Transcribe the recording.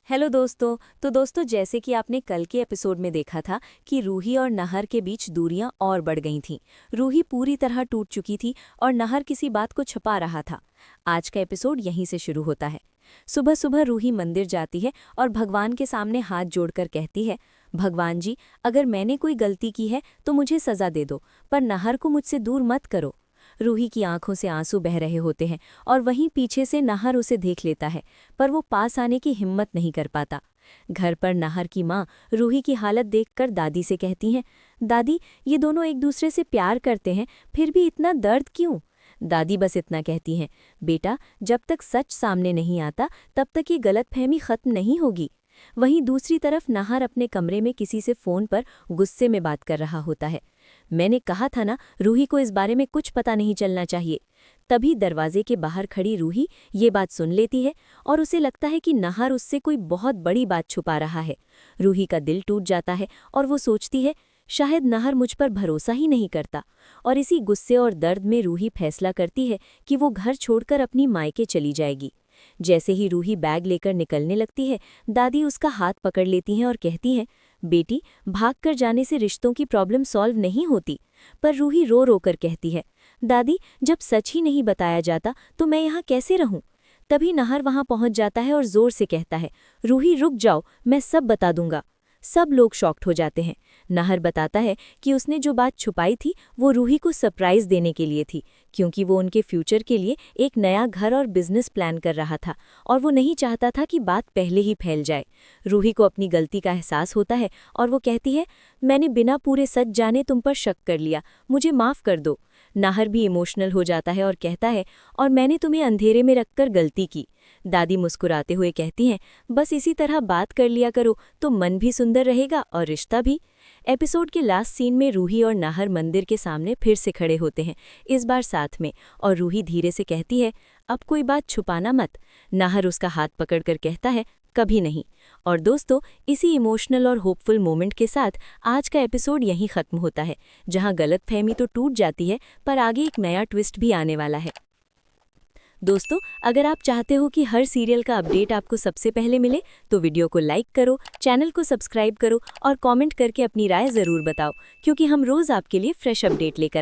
Hello दोस्तों। तो दोस्तों, जैसे कि आपने कल के एपिसोड में देखा था कि रूही और नहर के बीच दूरियां और बढ़ गई थीं। रूही पूरी तरह टूट चुकी थी और नहर किसी बात को छुपा रहा था। आज का एपिसोड यहीं से शुरू होता है। सुबह सुबह रूही मंदिर जाती है और भगवान के सामने हाथ जोड़कर कहती है, भगवान जी, अगर मैंने कोई गलती की है तो मुझे सज़ा दे दो, पर नहर को मुझसे दूर मत करो। रूही की आंखों से आंसू बह रहे होते हैं और वहीं पीछे से नहर उसे देख लेता है, पर वो पास आने की हिम्मत नहीं कर पाता। घर पर नहर की माँ रूही की हालत देखकर दादी से कहती हैं, दादी, ये दोनों एक दूसरे से प्यार करते हैं, फिर भी इतना दर्द क्यों? दादी बस इतना कहती हैं, बेटा, जब तक सच सामने नहीं आता तब तक ये गलतफहमी खत्म नहीं होगी। वहीं दूसरी तरफ नहर अपने कमरे में किसी से फोन पर गुस्से में बात कर रहा होता है। मैंने कहा था ना, रूही को इस बारे में कुछ पता नहीं चलना चाहिए। तभी दरवाजे के बाहर खड़ी रूही ये बात सुन लेती है और उसे लगता है कि नहर उससे कोई बहुत बड़ी बात छुपा रहा है। रूही का दिल टूट जाता है और वो सोचती है, शायद नहर मुझ पर भरोसा ही नहीं करता। और इसी गुस्से और दर्द में रूही फैसला करती है कि वो घर छोड़कर अपनी मायके चली जाएगी। जैसे ही रूही बैग लेकर निकलने लगती है, दादी उसका हाथ पकड़ लेती हैं और कहती हैं, बेटी, भागकर जाने से रिश्तों की प्रॉब्लम सॉल्व नहीं होती। पर रूही रो रो कर कहती है, दादी, जब सच ही नहीं बताया जाता तो मैं यहाँ कैसे रहूं? तभी नहर वहां पहुंच जाता है और जोर से कहता है, रूही रुक जाओ, मैं सब बता दूंगा। सब लोग शॉक्ड हो जाते हैं। नहर बताता है कि उसने जो बात छुपाई थी वो रूही को सरप्राइज देने के लिए थी, क्योंकि वो उनके फ्यूचर के लिए एक नया घर और बिजनेस प्लान कर रहा था और वो नहीं चाहता था कि बात पहले ही फैल जाए। रूही को अपनी गलती का एहसास होता है और वो कहती है, मैंने बिना पूरे सच जाने तुम पर शक कर लिया, मुझे माफ़ कर दो। नाहर भी इमोशनल हो जाता है और कहता है, और मैंने तुम्हें अंधेरे में रखकर गलती की। दादी मुस्कुराते हुए कहती हैं, बस इसी तरह बात कर लिया करो तो मन भी सुंदर रहेगा और रिश्ता भी। एपिसोड के लास्ट सीन में रूही और नाहर मंदिर के सामने फिर से खड़े होते हैं, इस बार साथ में, और रूही धीरे से कहती है, अब कोई बात छुपाना मत। नाहर उसका हाथ पकड़कर कहता है, कभी नहीं। और दोस्तों, इसी इमोशनल और होपफुल मोमेंट के साथ आज का एपिसोड यहीं खत्म होता है, जहां गलतफहमी तो टूट जाती है पर आगे एक नया ट्विस्ट भी आने वाला है। दोस्तों, अगर आप चाहते हो कि हर सीरियल का अपडेट आपको सबसे पहले मिले तो वीडियो को लाइक करो, चैनल को सब्सक्राइब करो और कमेंट करके अपनी राय ज़रूर बताओ, क्योंकि हम रोज़ आपके लिए फ्रेश अपडेट लेकर